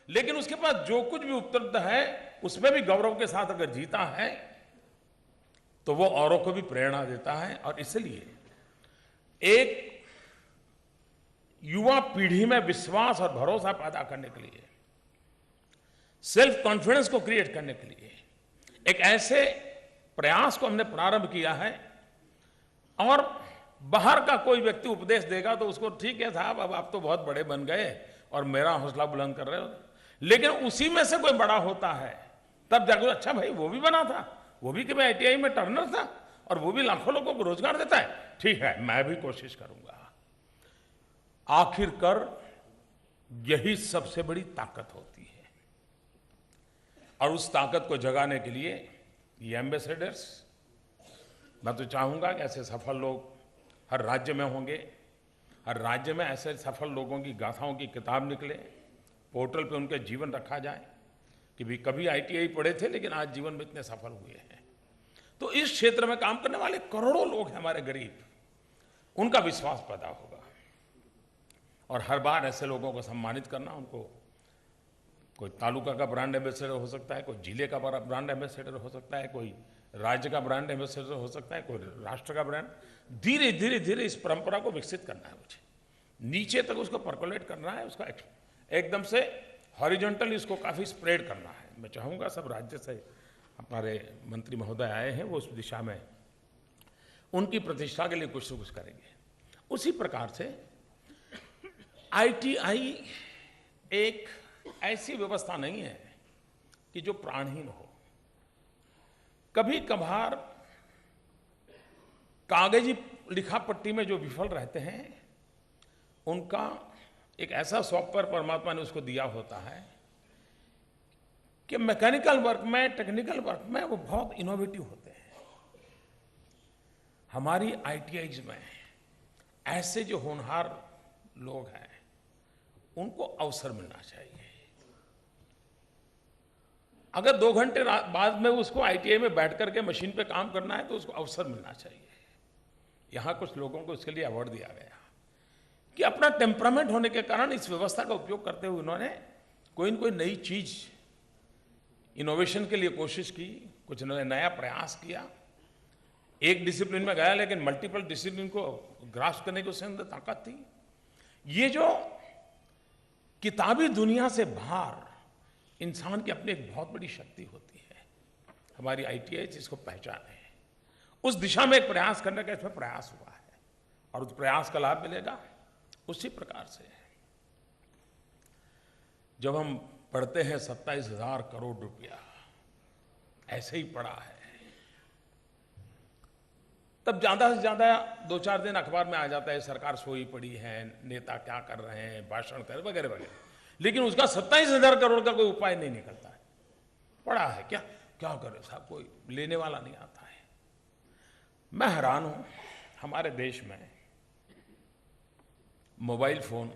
लेकिन उसके पास जो कुछ भी उपलब्ध है उसमें भी गौरव के साथ अगर जीता है तो वो औरों को भी प्रेरणा देता है। और इसलिए एक युवा पीढ़ी में विश्वास और भरोसा पैदा करने के लिए, सेल्फ कॉन्फिडेंस को क्रिएट करने के लिए एक ऐसे प्रयास को हमने प्रारंभ किया है। और बाहर का कोई व्यक्ति उपदेश देगा तो उसको ठीक है साहब, अब आप तो बहुत बड़े बन गए और मेरा हौसला बुलंद कर रहे हो, लेकिन उसी में से कोई बड़ा होता है तब जाकर अच्छा भाई वो भी बना था, वो भी कि मैं ITI में टर्नर था और वो भी लाखों लोगों को रोजगार देता है, ठीक है मैं भी कोशिश करूंगा। आखिरकार यही सबसे बड़ी ताकत होती है। और उस ताकत को जगाने के लिए ये एम्बेसडर्स, मैं तो चाहूंगा कि ऐसे सफल लोग हर राज्य में होंगे, हर राज्य में ऐसे सफल लोगों की गाथाओं की किताब निकले, पोर्टल पे उनके जीवन रखा जाए कि भी कभी ITI पढ़े थे लेकिन आज जीवन में इतने सफल हुए हैं। तो इस क्षेत्र में काम करने वाले करोड़ों लोग हैं हमारे गरीब, उनका विश्वास पैदा होगा। और हर बार ऐसे लोगों को सम्मानित करना, उनको कोई तालुका का ब्रांड एम्बेसडर हो सकता है, कोई जिले का ब्रांड एम्बेसडर हो सकता है, कोई राज्य का ब्रांड एम्बेसडर हो सकता है, कोई राष्ट्र का ब्रांड। धीरे धीरे धीरे इस परंपरा को विकसित करना है मुझे, नीचे तक उसको परकोलेट करना है, उसका एकदम से हॉरिजॉन्टल इसको काफ़ी स्प्रेड करना है। मैं चाहूँगा सब राज्य से हमारे मंत्री महोदय आए हैं, वो उस दिशा में उनकी प्रतिष्ठा के लिए कुछ न कुछ करेंगे। उसी प्रकार से ITI एक ऐसी व्यवस्था नहीं है कि जो प्राणहीन हो। कभी कभार कागजी लिखापट्टी में जो विफल रहते हैं उनका एक ऐसा सॉफ्टवेयर परमात्मा ने उसको दिया होता है कि मैकेनिकल वर्क में, टेक्निकल वर्क में वो बहुत इनोवेटिव होते हैं। हमारी ITIs में ऐसे जो होनहार लोग हैं उनको अवसर मिलना चाहिए। अगर 2 घंटे बाद में उसको ITI में बैठ करके मशीन पे काम करना है तो उसको अवसर मिलना चाहिए। यहां कुछ लोगों को इसके लिए अवार्ड दिया गया कि अपना टेम्परामेंट होने के कारण इस व्यवस्था का उपयोग करते हुए उन्होंने कोई न कोई नई चीज, इनोवेशन के लिए कोशिश की, कुछ नया प्रयास किया। एक डिसिप्लिन में गया लेकिन मल्टीपल डिसिप्लिन को ग्रास्प करने की उसके अंदर ताकत थी। ये जो किताबी दुनिया से बाहर इंसान की अपनी एक बहुत बड़ी शक्ति होती है, हमारी ITI इसको पहचाने, उस दिशा में एक प्रयास करने का इसमें प्रयास हुआ है और उस प्रयास का लाभ मिलेगा। उसी प्रकार से जब हम पढ़ते हैं 27,000 करोड़ रुपया ऐसे ही पड़ा है, तब ज्यादा से ज्यादा 2-4 दिन अखबार में आ जाता है सरकार सोई पड़ी है, नेता क्या कर रहे हैं, भाषण कर वगैरह वगैरह, लेकिन उसका 27,000 करोड़ का कोई उपाय नहीं निकलता है। पड़ा है क्या क्या करे साहब, कोई लेने वाला नहीं आता है। मैं हैरान हूं, हमारे देश में मोबाइल फोन,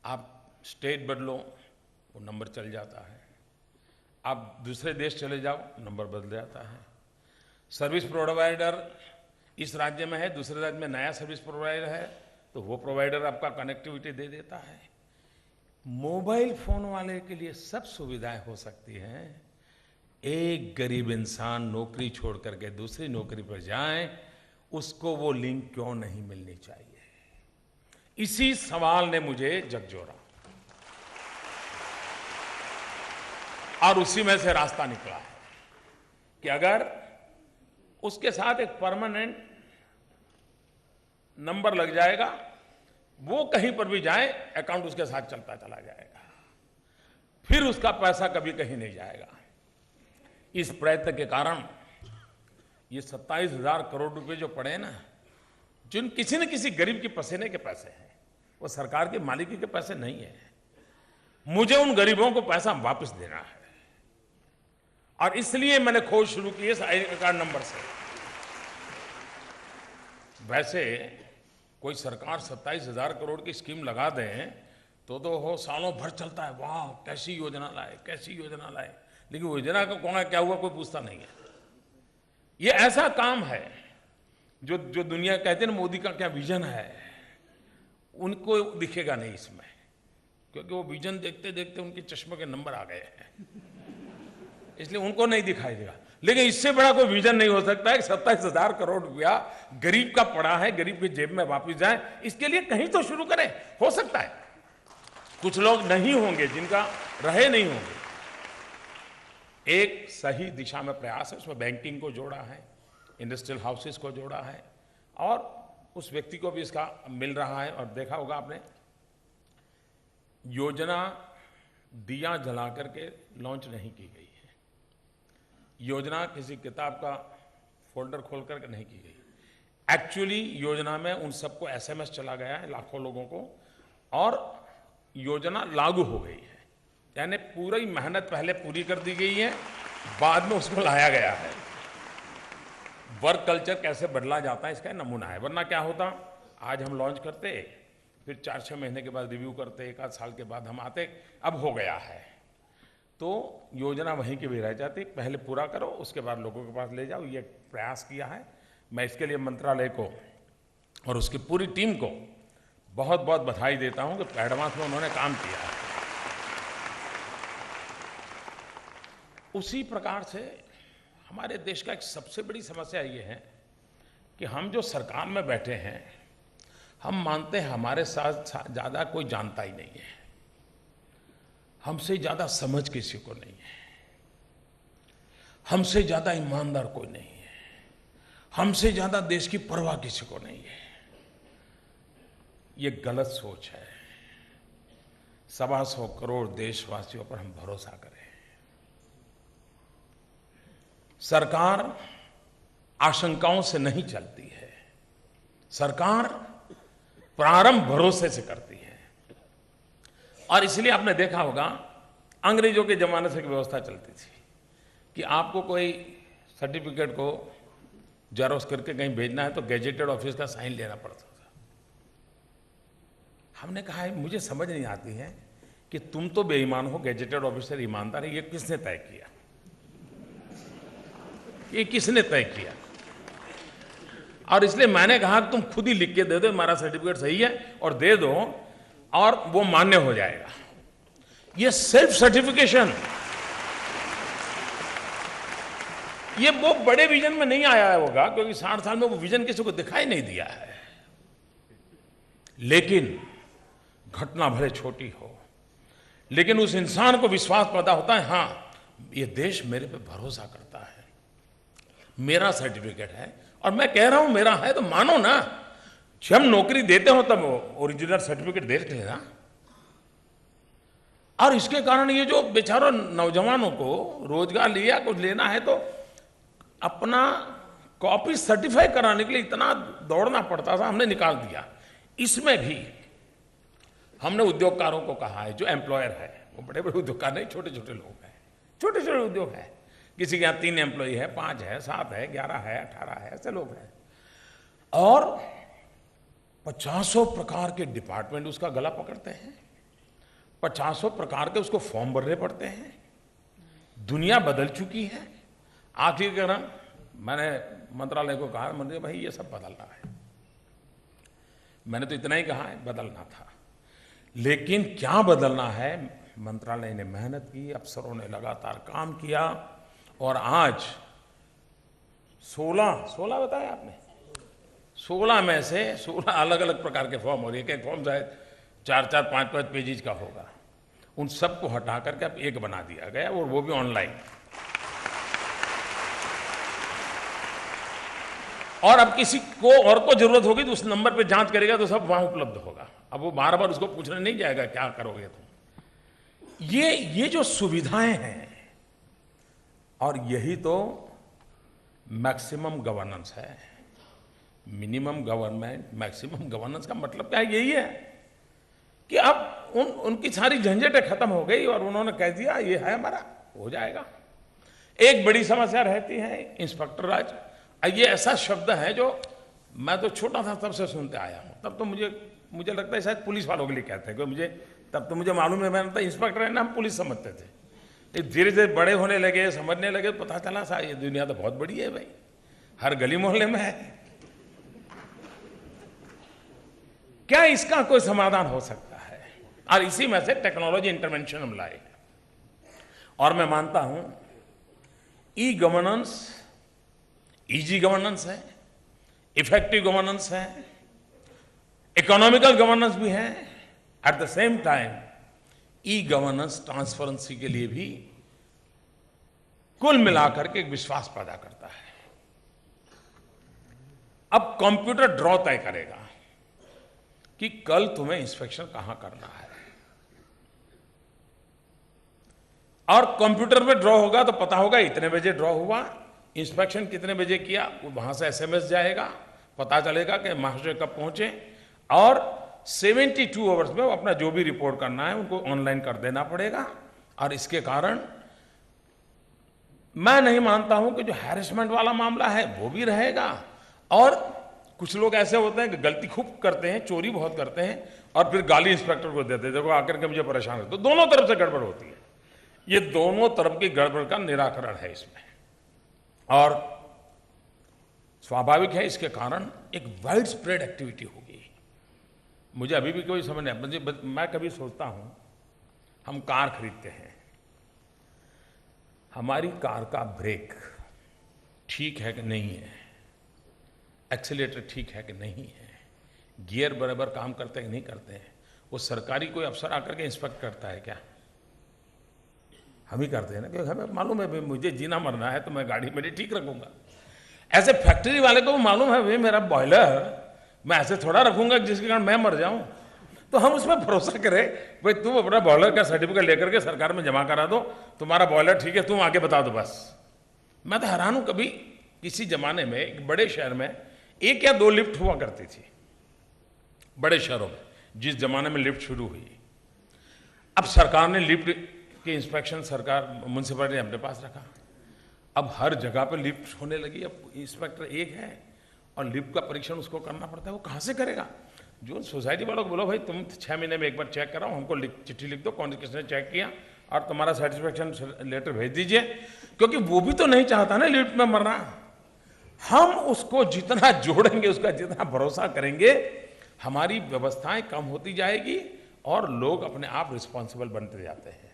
आप स्टेट बदलो वो नंबर चल जाता है, आप दूसरे देश चले जाओ नंबर बदल जाता है। सर्विस प्रोवाइडर इस राज्य में है, दूसरे राज्य में नया सर्विस प्रोवाइडर है तो वो प्रोवाइडर आपका कनेक्टिविटी दे देता है। मोबाइल फोन वाले के लिए सब सुविधाएं हो सकती हैं, एक गरीब इंसान नौकरी छोड़ करके दूसरी नौकरी पर जाए, उसको वो लिंक क्यों नहीं मिलनी चाहिए? इसी सवाल ने मुझे झकझोरा और उसी में से रास्ता निकला है कि अगर उसके साथ एक परमानेंट नंबर लग जाएगा, वो कहीं पर भी जाए अकाउंट उसके साथ चलता चला जाएगा, फिर उसका पैसा कभी कहीं नहीं जाएगा। इस प्रयत्न के कारण ये 27,000 करोड़ रुपए जो पड़े हैं ना, जिन किसी न किसी गरीब के पसीने के पैसे हैं, वो सरकार के मालिकी के पैसे नहीं है। मुझे उन गरीबों को पैसा वापस देना है और इसलिए मैंने खोज शुरू की इस आई कार्ड नंबर से। वैसे कोई सरकार 27,000 करोड़ की स्कीम लगा दें तो हो सालों भर चलता है, वाह कैसी योजना लाए, कैसी योजना लाए, लेकिन योजना का कौन क्या हुआ कोई पूछता नहीं है। ये ऐसा काम है जो दुनिया कहते हैं ना मोदी का क्या विजन है, उनको दिखेगा नहीं इसमें, क्योंकि वो विजन देखते देखते उनके चश्मे के नंबर आ गए हैं, इसलिए उनको नहीं दिखाई देगा। लेकिन इससे बड़ा कोई विजन नहीं हो सकता है कि 27,000 करोड़ रुपया गरीब का पड़ा है, गरीब की जेब में वापस जाए। इसके लिए कहीं तो शुरू करें। हो सकता है कुछ लोग नहीं होंगे जिनका रहे नहीं होंगे। एक सही दिशा में प्रयास है, उसमें बैंकिंग को जोड़ा है, इंडस्ट्रियल हाउसेस को जोड़ा है, और उस व्यक्ति को भी इसका मिल रहा है। और देखा होगा आपने, योजना दिया जला करके लॉन्च नहीं की गई है, योजना किसी किताब का फोल्डर खोल करके नहीं की गई। एक्चुअली योजना में उन सबको एसएमएस चला गया है, लाखों लोगों को, और योजना लागू हो गई है। यानी पूरी मेहनत पहले पूरी कर दी गई है, बाद में उसको लाया गया है। वर्क कल्चर कैसे बदला जाता है इसका नमूना है। वरना क्या होता, आज हम लॉन्च करते, फिर 4-6 महीने के बाद रिव्यू करते, 1 आध साल के बाद हम आते, अब हो गया है, तो योजना वहीं की भी रह जाती। पहले पूरा करो, उसके बाद लोगों के पास ले जाओ। ये प्रयास किया है। मैं इसके लिए मंत्रालय को और उसकी पूरी टीम को बहुत बहुत बधाई देता हूं कि एडवांस में उन्होंने काम किया है। उसी प्रकार से हमारे देश का एक सबसे बड़ी समस्या ये है कि हम जो सरकार में बैठे हैं, हम मानते हैं हमारे साथ ज़्यादा कोई जानता ही नहीं है, हमसे ज़्यादा समझ किसी को नहीं है, हमसे ज़्यादा ईमानदार कोई नहीं है, हमसे ज़्यादा देश की परवाह किसी को नहीं है। ये गलत सोच है। 125 करोड़ देशवासियों पर हम भरोसा करें। सरकार आशंकाओं से नहीं चलती है, सरकार प्रारंभ भरोसे से करती है। और इसलिए आपने देखा होगा, अंग्रेजों के जमाने से व्यवस्था चलती थी कि आपको कोई सर्टिफिकेट को जेरोक्स करके कहीं भेजना है तो गैजेटेड ऑफिस का साइन लेना पड़ता था। हमने कहा है, मुझे समझ नहीं आती है कि तुम तो बेईमान हो, गैजेटेड ऑफिसर ईमानदार है, ये किसने तय किया? ये किसने तय किया? और इसलिए मैंने कहा कि तुम खुद ही लिख के दे दो हमारा सर्टिफिकेट सही है, और दे दो, और वो मान्य हो जाएगा। ये सेल्फ सर्टिफिकेशन, ये वो बड़े विजन में नहीं आया होगा, क्योंकि 60 साल में वो विजन किसी को दिखाई नहीं दिया है। लेकिन घटना भले छोटी हो, लेकिन उस इंसान को विश्वास पैदा होता है, हाँ ये देश मेरे पे भरोसा करता है, मेरा सर्टिफिकेट है, और मैं कह रहा हूं मेरा है तो मानो ना। जब नौकरी देते हो तब ओरिजिनल सर्टिफिकेट देख लेना। और इसके कारण ये जो बेचारों नौजवानों को रोजगार लिया, कुछ लेना है तो अपना कॉपी सर्टिफाई कराने के लिए इतना दौड़ना पड़ता था, हमने निकाल दिया। इसमें भी हमने उद्योगकारों को कहा है, जो एम्प्लॉयर है, वो बड़े बड़े उद्योगकार नहीं, छोटे छोटे लोग हैं, छोटे छोटे उद्योग हैं, किसी के यहाँ 3 एम्प्लॉई है, 5 है, 7 है, 11 है, 18 है, ऐसे लोग हैं, और 50 प्रकार के डिपार्टमेंट उसका गला पकड़ते हैं, 50 प्रकार के उसको फॉर्म भरने पड़ते हैं। दुनिया बदल चुकी है। आखिर मैंने मंत्रालय को कहा, मंत्री भाई ये सब बदलना है। मैंने तो इतना ही कहा है, बदलना था, लेकिन क्या बदलना है? मंत्रालय ने मेहनत की, अफसरों ने लगातार काम किया, और आज 16 बताया आपने, 16 में से 16 अलग अलग प्रकार के फॉर्म, और एक फॉर्म शायद 4-4, 5-5 पेजेज का होगा। उन सबको हटा करके अब एक बना दिया गया, और वो भी ऑनलाइन। और अब किसी को और को जरूरत होगी तो उस नंबर पे जांच करेगा तो सब वहां उपलब्ध होगा। अब वो बार बार उसको पूछने नहीं जाएगा क्या करोगे तुम। ये जो सुविधाएं हैं, और यही तो मैक्सिमम गवर्नेंस है। मिनिमम गवर्नमेंट, मैक्सिमम गवर्नेंस का मतलब क्या है? यही है कि अब उनकी सारी झंझटें खत्म हो गई, और उन्होंने कह दिया ये है हमारा, हो जाएगा। एक बड़ी समस्या रहती है इंस्पेक्टर राज। ये ऐसा शब्द है जो मैं तो छोटा था तब से सुनते आया हूं। तब तो मुझे लगता है शायद पुलिस वालों के लिए कहते हैं, तब तो मुझे मालूम है, मैंने तो इंस्पेक्टर है ना, हम पुलिस समझते थे। धीरे धीरे बड़े होने लगे, समझने लगे, पता चला सा ये दुनिया तो बहुत बड़ी है भाई, हर गली मोहल्ले में है। क्या इसका कोई समाधान हो सकता है? और इसी में से टेक्नोलॉजी इंटरवेंशन हम लाए। और मैं मानता हूं ई गवर्नेंस, इजी गवर्नेंस है, इफेक्टिव गवर्नेंस है, इकोनॉमिकल गवर्नेंस भी है, at the same time e governance transparency के लिए भी कुल मिलाकर के एक विश्वास पैदा करता है। अब कंप्यूटर ड्रॉ तय करेगा कि कल तुम्हें इंस्पेक्शन कहां करना है, और कंप्यूटर पे ड्रॉ होगा तो पता होगा इतने बजे ड्रॉ हुआ, इंस्पेक्शन कितने बजे किया, वहां से एसएमएस जाएगा, पता चलेगा कि महाशय कब पहुंचे, और 72 आवर्स में वो अपना जो भी रिपोर्ट करना है उनको ऑनलाइन कर देना पड़ेगा। और इसके कारण मैं नहीं मानता हूं कि जो हैरेसमेंट वाला मामला है वो भी रहेगा। और कुछ लोग ऐसे होते हैं कि गलती खूब करते हैं, चोरी बहुत करते हैं, और फिर गाली इंस्पेक्टर को देते हैं, देखो आकर के मुझे परेशान कर। तो दोनों तरफ से गड़बड़ होती है। ये दोनों तरफ की गड़बड़ का निराकरण है इसमें, और स्वाभाविक है इसके कारण एक वाइड स्प्रेड एक्टिविटी होगी। मुझे अभी भी कोई समझ नहीं, मैं कभी सोचता हूं, हम कार खरीदते हैं, हमारी कार का ब्रेक ठीक है कि नहीं है, एक्सीलेटर ठीक है कि नहीं है, गियर बराबर काम करते हैं कि नहीं करते हैं, वो सरकारी कोई अफसर आकर के इंस्पेक्ट करता है क्या? हम ही करते हैं ना, क्योंकि हमें मालूम है मुझे जीना मरना है तो मैं गाड़ी मेरी ठीक रखूंगा। ऐसे फैक्ट्री वाले को मालूम है भाई मेरा बॉयलर मैं ऐसे थोड़ा रखूंगा जिसके कारण मैं मर जाऊं, तो हम उसमें भरोसा करें भाई तुम अपना बॉयलर का सर्टिफिकेट लेकर के सरकार में जमा करा दो, तुम्हारा बॉयलर ठीक है, तुम आगे बता दो बस। मैं तो हैरान हूं, कभी किसी जमाने में एक बड़े शहर में 1 या 2 लिफ्ट हुआ करती थी, बड़े शहरों में जिस जमाने में लिफ्ट शुरू हुई। अब सरकार ने लिफ्ट की इंस्पेक्शन, सरकार म्यूनसिपैलिटी ने अपने पास रखा, अब हर जगह पे लिफ्ट होने लगी। अब इंस्पेक्टर एक है और लिफ्ट का परीक्षण उसको करना पड़ता है, वो कहाँ से करेगा? जो सोसाइटी वालों को बोलो भाई तुम 6 महीने में एक बार चेक कराओ, हमको चिट्ठी लिख दो कौन किसने चेक किया और तुम्हारा सेटिस्फेक्शन लेटर भेज दीजिए, क्योंकि वो भी तो नहीं चाहता ना लिफ्ट में मरना। हम उसको जितना जोड़ेंगे, उसका जितना भरोसा करेंगे, हमारी व्यवस्थाएं कम होती जाएगी और लोग अपने आप रिस्पॉन्सिबल बनते जाते हैं।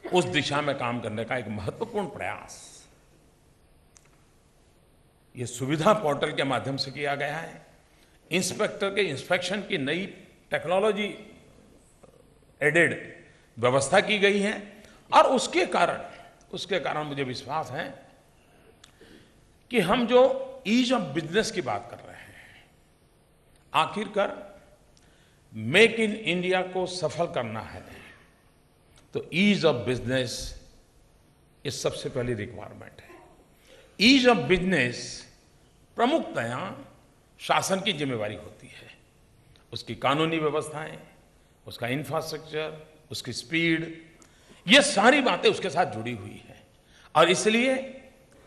उस दिशा में काम करने का एक महत्वपूर्ण प्रयास ये सुविधा पोर्टल के माध्यम से किया गया है। इंस्पेक्टर के इंस्पेक्शन की नई टेक्नोलॉजी एडेड व्यवस्था की गई है, और उसके कारण मुझे विश्वास है कि हम जो ईज ऑफ बिजनेस की बात कर रहे हैं, आखिरकार मेक इन इंडिया को सफल करना है तो ईज ऑफ बिजनेस ये सबसे पहली रिक्वायरमेंट है। ईज ऑफ बिजनेस प्रमुखतया शासन की जिम्मेवारी होती है, उसकी कानूनी व्यवस्थाएं, उसका इंफ्रास्ट्रक्चर, उसकी स्पीड, ये सारी बातें उसके साथ जुड़ी हुई हैं, और इसलिए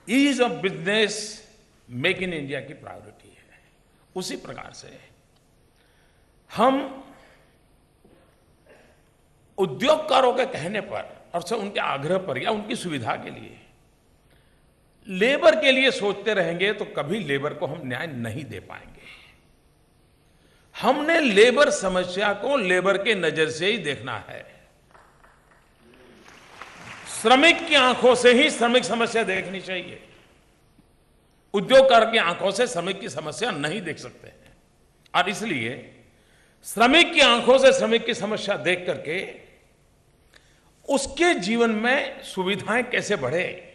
ease of business make in India की प्रायोरिटी है। उसी प्रकार से हम उद्योगकारों के कहने पर और से उनके आग्रह पर या उनकी सुविधा के लिए लेबर के लिए सोचते रहेंगे तो कभी लेबर को हम न्याय नहीं दे पाएंगे। हमने लेबर समस्या को लेबर के नजर से ही देखना है, श्रमिक की आंखों से ही श्रमिक समस्या देखनी चाहिए। उद्योगकार की आंखों से श्रमिक की समस्या नहीं देख सकते हैं, और इसलिए श्रमिक की आंखों से श्रमिक की समस्या देख करके उसके जीवन में सुविधाएं कैसे बढ़े,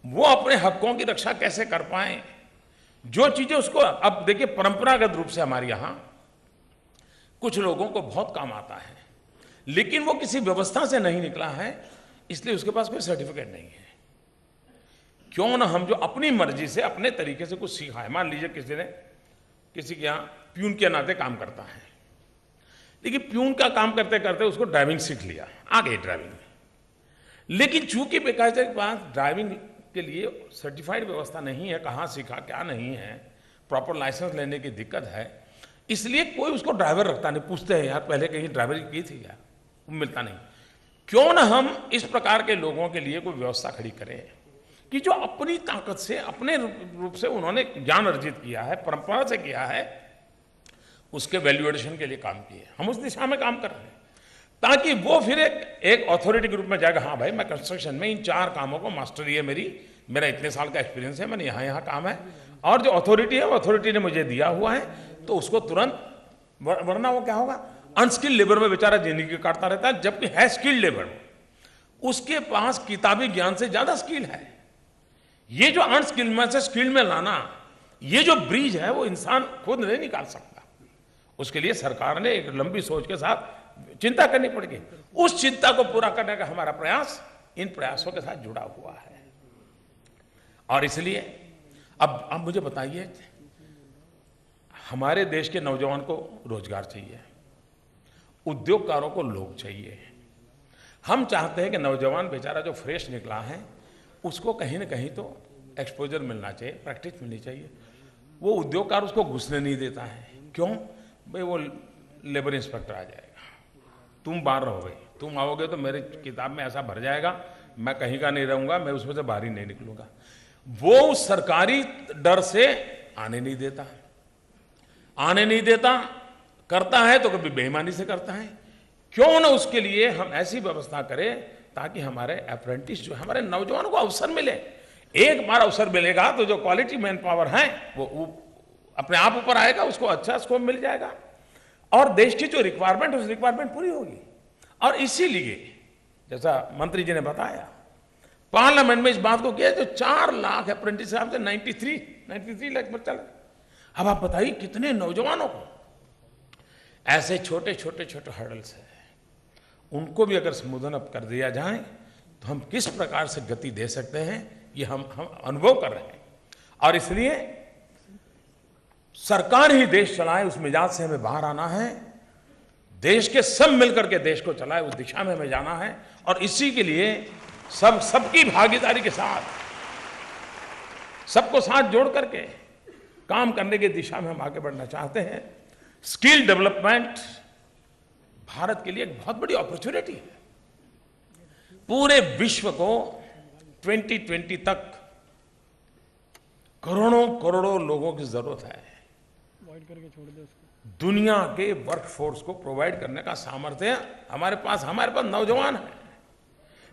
वो अपने हकों की रक्षा कैसे कर पाए, जो चीजें उसको, अब देखिए परंपरागत रूप से हमारे यहां कुछ लोगों को बहुत काम आता है, लेकिन वो किसी व्यवस्था से नहीं निकला है, इसलिए उसके पास कोई सर्टिफिकेट नहीं है। क्यों ना हम जो अपनी मर्जी से अपने तरीके से कुछ सीखा है, मान लीजिए किसी के यहां प्यून के नाते काम करता है, लेकिन प्यून का काम करते करते उसको ड्राइविंग सीख लिया, आ गई ड्राइविंग, लेकिन चूंकि बेकायदे के पास ड्राइविंग के लिए सर्टिफाइड व्यवस्था नहीं है, कहाँ सीखा क्या नहीं है, प्रॉपर लाइसेंस लेने की दिक्कत है, इसलिए कोई उसको ड्राइवर रखता नहीं। पूछते हैं यार पहले कहीं ड्राइवरी की थी क्या, मिलता नहीं। क्यों ना हम इस प्रकार के लोगों के लिए कोई व्यवस्था खड़ी करें कि जो अपनी ताकत से, अपने रूप से उन्होंने ज्ञान अर्जित किया है, परंपरा से किया है, उसके वैल्यूएशन के लिए काम किए। हम उस दिशा में काम कर रहे हैं ताकि वो फिर एक अथॉरिटी के रूप में जाएगा, हाँ भाई मैं कंस्ट्रक्शन में इन 4 कामों को मास्टरी है मेरा इतने साल का एक्सपीरियंस है, मैंने यहाँ काम है, और जो अथॉरिटी है वो अथॉरिटी ने मुझे दिया हुआ है, तो उसको तुरंत, वरना वो क्या होगा, अनस्किल्ड लेबर में बेचारा जिंदगी काटता रहता है, जबकि है स्किल्ड लेबर, उसके पास किताबी ज्ञान से ज्यादा स्किल है। ये जो अनस्किल्ड में से स्किल्ड में लाना, ये जो ब्रिज है वो इंसान खुद नहीं निकाल सकता। उसके लिए सरकार ने एक लंबी सोच के साथ चिंता करनी पड़ेगी। उस चिंता को पूरा करने का हमारा प्रयास इन प्रयासों के साथ जुड़ा हुआ है। और इसलिए अब मुझे बताइए, हमारे देश के नौजवान को रोजगार चाहिए, उद्योगकारों को लोग चाहिए। हम चाहते हैं कि नौजवान बेचारा जो फ्रेश निकला है उसको कहीं ना कहीं तो एक्सपोजर मिलना चाहिए, प्रैक्टिस मिलनी चाहिए। वो उद्योगकार उसको घुसने नहीं देता है। क्यों भाई? वो लेबर इंस्पेक्टर आ जाएगा, तुम बाहर रहोगे, तुम आओगे तो मेरे किताब में ऐसा भर जाएगा, मैं कहीं का नहीं रहूंगा, मैं उसमें से बाहर ही नहीं निकलूंगा। वो उस सरकारी डर से आने नहीं देता, करता है तो कभी बेईमानी से करता है। क्यों ना उसके लिए हम ऐसी व्यवस्था करें ताकि हमारे अप्रेंटिस जो हमारे नौजवानों को अवसर मिले। एक बार अवसर मिलेगा तो जो क्वालिटी मैन पावर है वो अपने आप ऊपर आएगा, उसको अच्छा स्कोप मिल जाएगा और देश की जो रिक्वायरमेंट उस रिक्वायरमेंट पूरी होगी। और इसीलिए जैसा मंत्री जी ने बताया, पार्लियामेंट में इस बात को किया, जो 4 लाख अप्रेंटिस से 93 लाख पर चला। अब आप बताइए कितने नौजवानों को ऐसे छोटे हर्डल्स है, उनको भी अगर संबोधन अब कर दिया जाए तो हम किस प्रकार से गति दे सकते हैं, ये हम अनुभव कर रहे हैं। और इसलिए सरकार ही देश चलाए, उस मिजाज से हमें बाहर आना है। देश के सब मिलकर के देश को चलाए, उस दिशा में हमें जाना है। और इसी के लिए सबकी भागीदारी के साथ, सबको साथ जोड़ करके काम करने की दिशा में हम आगे बढ़ना चाहते हैं। स्किल डेवलपमेंट भारत के लिए एक बहुत बड़ी अपॉर्चुनिटी है। पूरे विश्व को 2020 तक करोड़ों लोगों की जरूरत है। दुनिया के वर्कफोर्स को प्रोवाइड करने का सामर्थ्य हमारे पास नौजवान है,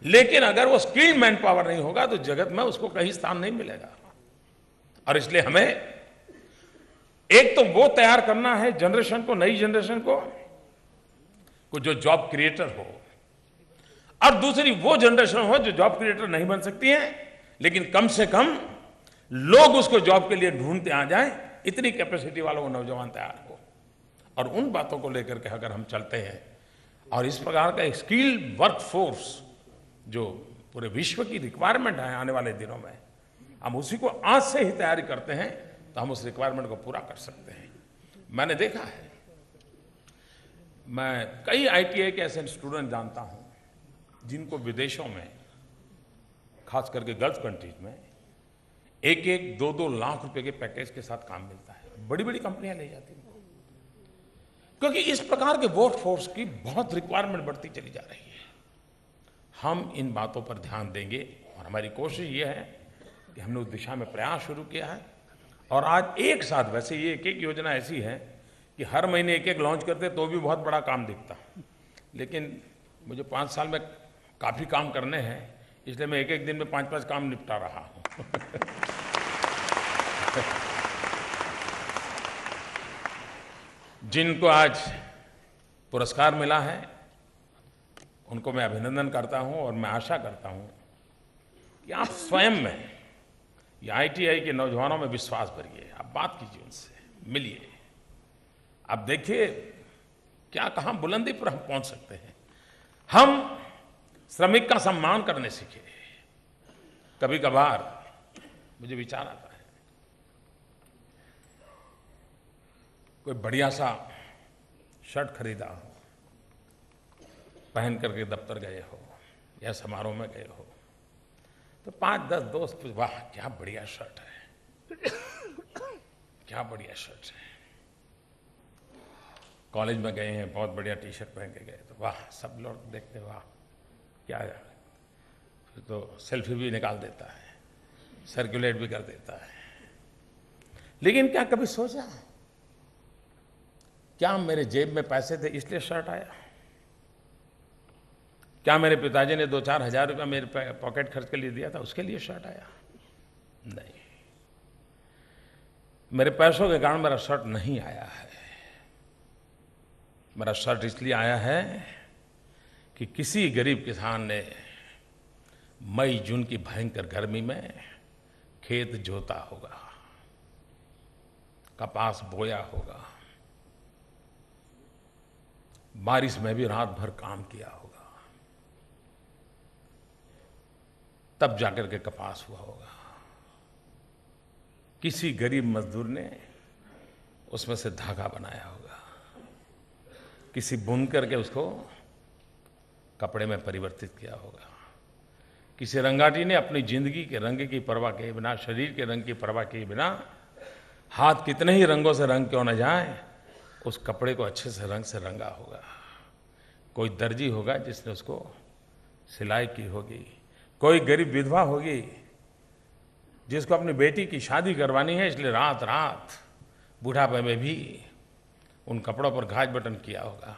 लेकिन अगर वो स्किल्ड मैन पावर नहीं होगा तो जगत में उसको कहीं स्थान नहीं मिलेगा। और इसलिए हमें एक तो वो तैयार करना है जनरेशन को, नई जनरेशन को जो जॉब क्रिएटर हो, और दूसरी वो जनरेशन हो जो जॉब क्रिएटर नहीं बन सकती है, लेकिन कम से कम लोग उसको जॉब के लिए ढूंढते आ जाएं, इतनी कैपेसिटी वाला वो नौजवान तैयार हो। और उन बातों को लेकर के अगर हम चलते हैं और इस प्रकार का एक स्किल्ड वर्कफोर्स जो पूरे विश्व की रिक्वायरमेंट है आने वाले दिनों में, हम उसी को आज से ही तैयारी करते हैं तो हम उस रिक्वायरमेंट को पूरा कर सकते हैं। मैंने देखा है, मैं कई ITI के ऐसे स्टूडेंट जानता हूं जिनको विदेशों में, खास करके गल्फ कंट्रीज में, 1-2 लाख रुपए के पैकेज के साथ काम मिलता है। बड़ी बड़ी कंपनियां ले जाती हैं, क्योंकि इस प्रकार के वर्क फोर्स की बहुत रिक्वायरमेंट बढ़ती चली जा रही है। हम इन बातों पर ध्यान देंगे और हमारी कोशिश ये है कि हमने उस दिशा में प्रयास शुरू किया है। और आज एक साथ, वैसे ये एक योजना ऐसी है कि हर महीने एक लॉन्च करते तो भी बहुत बड़ा काम दिखता, लेकिन मुझे 5 साल में काफ़ी काम करने हैं, इसलिए मैं एक दिन में 5-5 काम निपटा रहा हूँ। जिनको आज पुरस्कार मिला है उनको मैं अभिनंदन करता हूँ और मैं आशा करता हूँ कि आप स्वयं में ये ITI के नौजवानों में विश्वास भरिए, आप बात कीजिए उनसे, मिलिए, आप देखिए क्या कहाँ बुलंदी पर हम पहुँच सकते हैं। हम श्रमिक का सम्मान करने सीखे। कभी कभार मुझे विचार आता है, कोई बढ़िया सा शर्ट खरीदा हो, पहन करके दफ्तर गए हो या समारोह में गए हो, तो 5-10 दोस्त, वाह क्या बढ़िया शर्ट है, क्या बढ़िया शर्ट है। कॉलेज में गए हैं, बहुत बढ़िया टी-शर्ट पहन के गए, तो वाह, सब लोग देखते वाह क्या है। फिर तो सेल्फी भी निकाल देता है, सर्कुलेट भी कर देता है। लेकिन क्या कभी सोचा क्या मेरे जेब में पैसे थे इसलिए शर्ट आया? क्या मेरे पिताजी ने 2-4 हज़ार रुपया मेरे पॉकेट खर्च के लिए दिया था, उसके लिए शर्ट आया? नहीं, मेरे पैसों के कारण मेरा शर्ट नहीं आया है। मेरा शर्ट इसलिए आया है कि किसी गरीब किसान ने मई जून की भयंकर गर्मी में खेत जोता होगा, कपास बोया होगा, बारिश में भी रात भर काम किया होगा, तब जाकर के कपास हुआ होगा। किसी गरीब मजदूर ने उसमें से धागा बनाया होगा, किसी बुनकर के उसको कपड़े में परिवर्तित किया होगा, किसी रंगाटी ने अपनी जिंदगी के रंग की परवाह किए बिना, शरीर के रंग की परवाह किए बिना, हाथ कितने ही रंगों से रंग क्यों न जाए, उस कपड़े को अच्छे से रंगा होगा। कोई दर्जी होगा जिसने उसको सिलाई की होगी, कोई गरीब विधवा होगी जिसको अपनी बेटी की शादी करवानी है, इसलिए रात रात बुढ़ापे में भी उन कपड़ों पर घाच बटन किया होगा।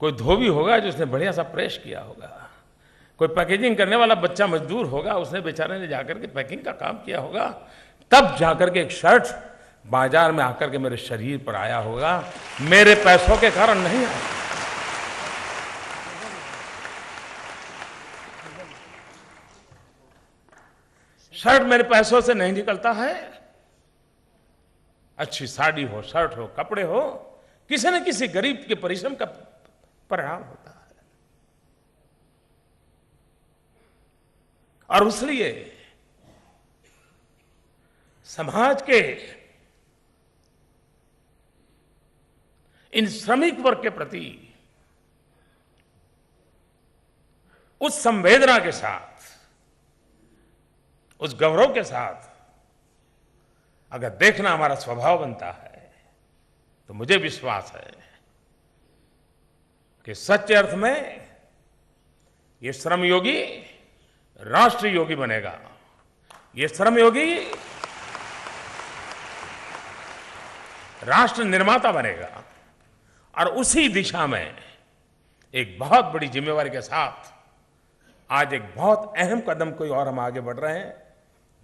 कोई धोबी होगा जिसने बढ़िया सा प्रेस किया होगा, कोई पैकेजिंग करने वाला बच्चा मजदूर होगा, उसने बेचारे ने जाकर के पैकिंग का काम किया होगा, तब जाकर के एक शर्ट बाजार में आकर के मेरे शरीर पर आया होगा, मेरे पैसों के कारण नहीं आया। शर्ट मेरे पैसों से नहीं निकलता है। अच्छी साड़ी हो, शर्ट हो, कपड़े हो, किसी न किसी गरीब के परिश्रम का परिणाम होता है। और इसलिए समाज के इन श्रमिक वर्ग के प्रति उस संवेदना के साथ, उस गौरव के साथ अगर देखना हमारा स्वभाव बनता है, तो मुझे विश्वास है कि सच्चे अर्थ में ये श्रमयोगी राष्ट्र योगी बनेगा। ये श्रमयोगी राष्ट्र निर्माता बनेगा। और उसी दिशा में एक बहुत बड़ी जिम्मेवारी के साथ आज एक बहुत अहम कदम कोई और हम आगे बढ़ रहे हैं,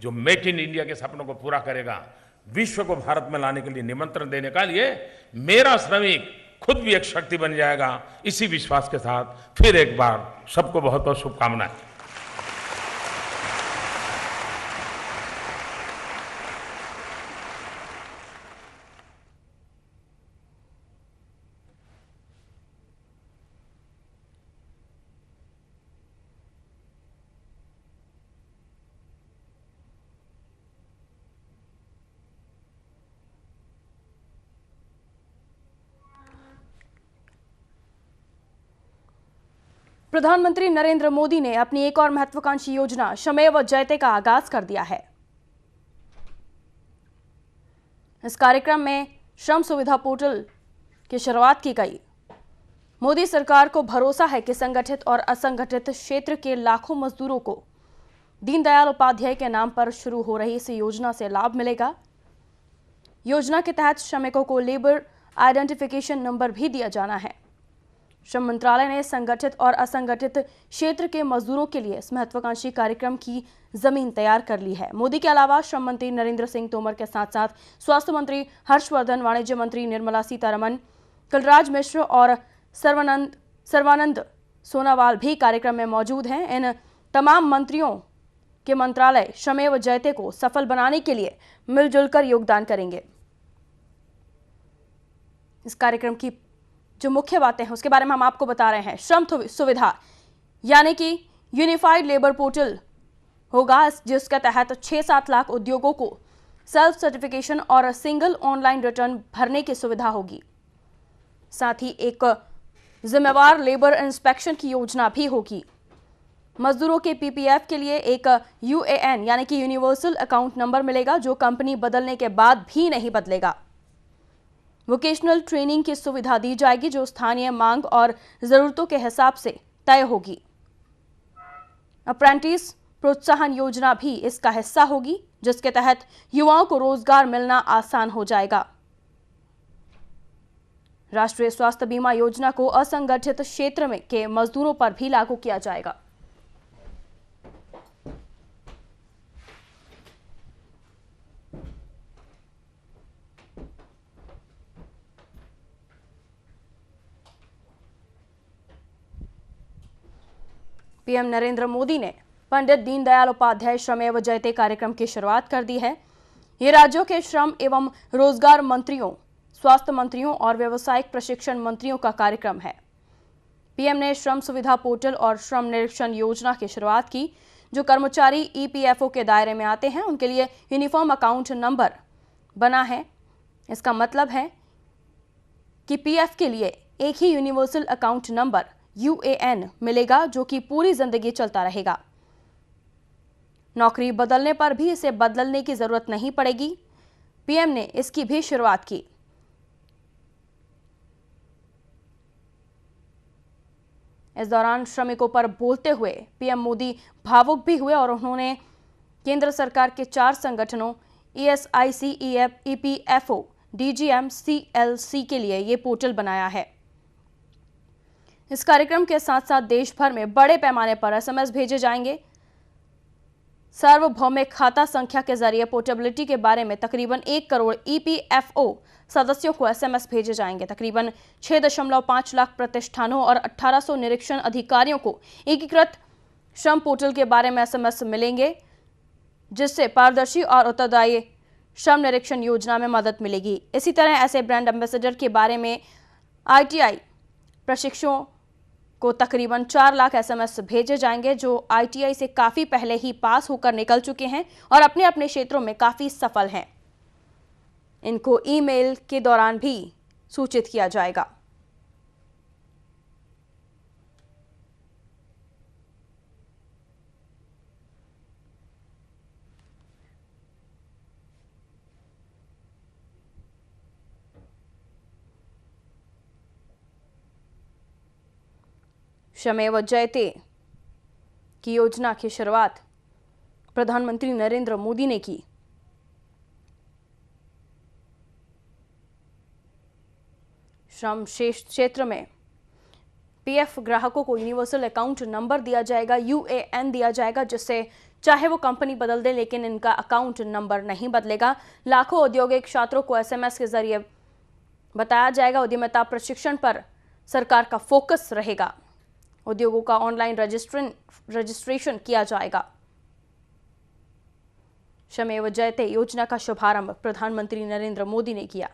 जो मेक इन इंडिया के सपनों को पूरा करेगा, विश्व को भारत में लाने के लिए निमंत्रण देने का लिए मेरा श्रमिक खुद भी एक शक्ति बन जाएगा। इसी विश्वास के साथ फिर एक बार सबको बहुत बहुत शुभकामनाएं। प्रधानमंत्री नरेंद्र मोदी ने अपनी एक और महत्वाकांक्षी योजना श्रमेव जयते का आगाज कर दिया है। इस कार्यक्रम में श्रम सुविधा पोर्टल की शुरुआत की गई। मोदी सरकार को भरोसा है कि संगठित और असंगठित क्षेत्र के लाखों मजदूरों को दीनदयाल उपाध्याय के नाम पर शुरू हो रही इस योजना से लाभ मिलेगा। योजना के तहत श्रमिकों को लेबर आइडेंटिफिकेशन नंबर भी दिया जाना है। श्रम मंत्रालय ने संगठित और असंगठित क्षेत्र के मजदूरों के लिए इस महत्वाकांक्षी कार्यक्रम की जमीन तैयार कर ली है। मोदी के अलावा श्रम मंत्री नरेंद्र सिंह तोमर के साथ साथ स्वास्थ्य मंत्री हर्षवर्धन, वाणिज्य मंत्री निर्मला सीतारमण, कलराज मिश्र और सर्बानंद सोनोवाल भी कार्यक्रम में मौजूद हैं। इन तमाम मंत्रियों के मंत्रालय श्रमेव जयते को सफल बनाने के लिए मिलजुल कर योगदान करेंगे। इस कार्यक्रम की जो मुख्य बातें हैं उसके बारे में हम आपको बता रहे हैं। श्रम सुविधा यानी कि यूनिफाइड लेबर पोर्टल होगा, जिसके तहत 6-7 लाख उद्योगों को सेल्फ सर्टिफिकेशन और सिंगल ऑनलाइन रिटर्न भरने की सुविधा होगी। साथ ही एक जिम्मेवार लेबर इंस्पेक्शन की योजना भी होगी। मजदूरों के पीपीएफ के लिए एक यूएएन यानी कि यूनिवर्सल अकाउंट नंबर मिलेगा, जो कंपनी बदलने के बाद भी नहीं बदलेगा। वोकेशनल ट्रेनिंग की सुविधा दी जाएगी, जो स्थानीय मांग और जरूरतों के हिसाब से तय होगी। अप्रेंटिस प्रोत्साहन योजना भी इसका हिस्सा होगी, जिसके तहत युवाओं को रोजगार मिलना आसान हो जाएगा। राष्ट्रीय स्वास्थ्य बीमा योजना को असंगठित क्षेत्र में के मजदूरों पर भी लागू किया जाएगा। पीएम नरेंद्र मोदी ने पंडित दीनदयाल उपाध्याय श्रमेव जयते कार्यक्रम की शुरुआत कर दी है। ये राज्यों के श्रम एवं रोजगार मंत्रियों, स्वास्थ्य मंत्रियों और व्यावसायिक प्रशिक्षण मंत्रियों का कार्यक्रम है। पीएम ने श्रम सुविधा पोर्टल और श्रम निरीक्षण योजना की शुरुआत की। जो कर्मचारी ईपीएफओ के दायरे में आते हैं उनके लिए यूनिफॉर्म अकाउंट नंबर बना है। इसका मतलब है कि पीएफ के लिए एक ही यूनिवर्सल अकाउंट नंबर यूएएन मिलेगा, जो कि पूरी जिंदगी चलता रहेगा। नौकरी बदलने पर भी इसे बदलने की जरूरत नहीं पड़ेगी। पीएम ने इसकी भी शुरुआत की। इस दौरान श्रमिकों पर बोलते हुए पीएम मोदी भावुक भी हुए और उन्होंने केंद्र सरकार के 4 संगठनों ईएसआईसी, ईपीएफओ, डीजीएम, सीएलसी के लिए ये पोर्टल बनाया है। इस कार्यक्रम के साथ साथ देश भर में बड़े पैमाने पर एसएमएस भेजे जाएंगे। सार्वभौमिक खाता संख्या के जरिए पोर्टेबिलिटी के बारे में तकरीबन 1 करोड़ ईपीएफओ सदस्यों को एसएमएस भेजे जाएंगे। तकरीबन 6.5 लाख प्रतिष्ठानों और 1800 निरीक्षण अधिकारियों को एकीकृत श्रम पोर्टल के बारे में एसएमएस मिलेंगे, जिससे पारदर्शी और उत्तरदायी श्रम निरीक्षण योजना में मदद मिलेगी। इसी तरह ऐसे ब्रांड एम्बेसडर के बारे में आईटीआई प्रशिक्षुओं को तकरीबन 4 लाख एसएमएस भेजे जाएंगे, जो आईटीआई से काफी पहले ही पास होकर निकल चुके हैं और अपने अपने क्षेत्रों में काफी सफल हैं। इनको ईमेल के दौरान भी सूचित किया जाएगा। श्रमेव जयते की योजना की शुरुआत प्रधानमंत्री नरेंद्र मोदी ने की। श्रम क्षेत्र में पीएफ ग्राहकों को यूनिवर्सल अकाउंट नंबर दिया जाएगा, यूएएन दिया जाएगा, जिससे चाहे वो कंपनी बदल दे लेकिन इनका अकाउंट नंबर नहीं बदलेगा। लाखों औद्योगिक छात्रों को एसएमएस के जरिए बताया जाएगा। उद्यमिता प्रशिक्षण पर सरकार का फोकस रहेगा। उद्योगों का ऑनलाइन रजिस्ट्रेशन किया जाएगा। श्रमेव जयते योजना का शुभारंभ प्रधानमंत्री नरेंद्र मोदी ने किया।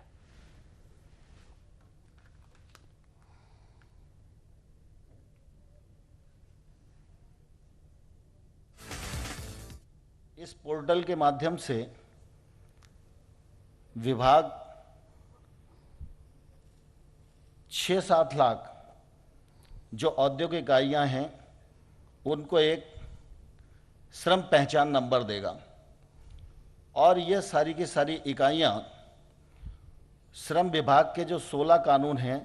इस पोर्टल के माध्यम से विभाग 6-7 लाख जो औद्योगिक इकाइयां हैं उनको एक श्रम पहचान नंबर देगा और ये सारी की सारी इकाइयां श्रम विभाग के जो 16 कानून हैं,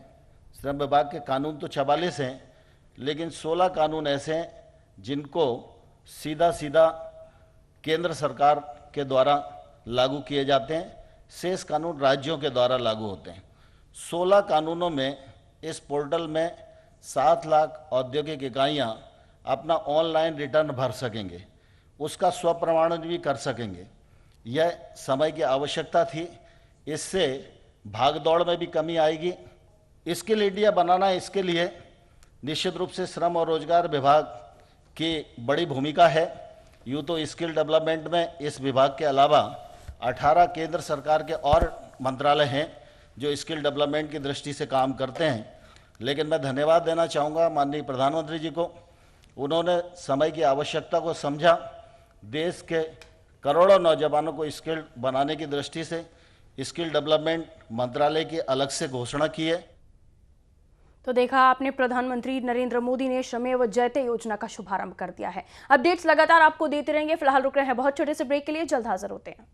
श्रम विभाग के कानून तो 44 हैं, लेकिन 16 कानून ऐसे हैं जिनको सीधा सीधा केंद्र सरकार के द्वारा लागू किए जाते हैं। शेष कानून राज्यों के द्वारा लागू होते हैं। 16 कानूनों में इस पोर्टल में 7 लाख औद्योगिक इकाइयाँ अपना ऑनलाइन रिटर्न भर सकेंगे, उसका स्वप्रमाणन भी कर सकेंगे। यह समय की आवश्यकता थी, इससे भागदौड़ में भी कमी आएगी। स्किल इंडिया बनाना, इसके लिए निश्चित रूप से श्रम और रोजगार विभाग की बड़ी भूमिका है। यूँ तो स्किल डेवलपमेंट में इस विभाग के अलावा 18 केंद्र सरकार के और मंत्रालय हैं जो स्किल डेवलपमेंट की दृष्टि से काम करते हैं, लेकिन मैं धन्यवाद देना चाहूँगा माननीय प्रधानमंत्री जी को। उन्होंने समय की आवश्यकता को समझा, देश के करोड़ों नौजवानों को स्किल बनाने की दृष्टि से स्किल डेवलपमेंट मंत्रालय की अलग से घोषणा की है। तो देखा आपने, प्रधानमंत्री नरेंद्र मोदी ने श्रमेव जयते योजना का शुभारंभ कर दिया है। अपडेट्स लगातार आपको देते रहेंगे। फिलहाल रुक रहे हैं बहुत छोटे से ब्रेक के लिए, जल्द हाजिर होते हैं।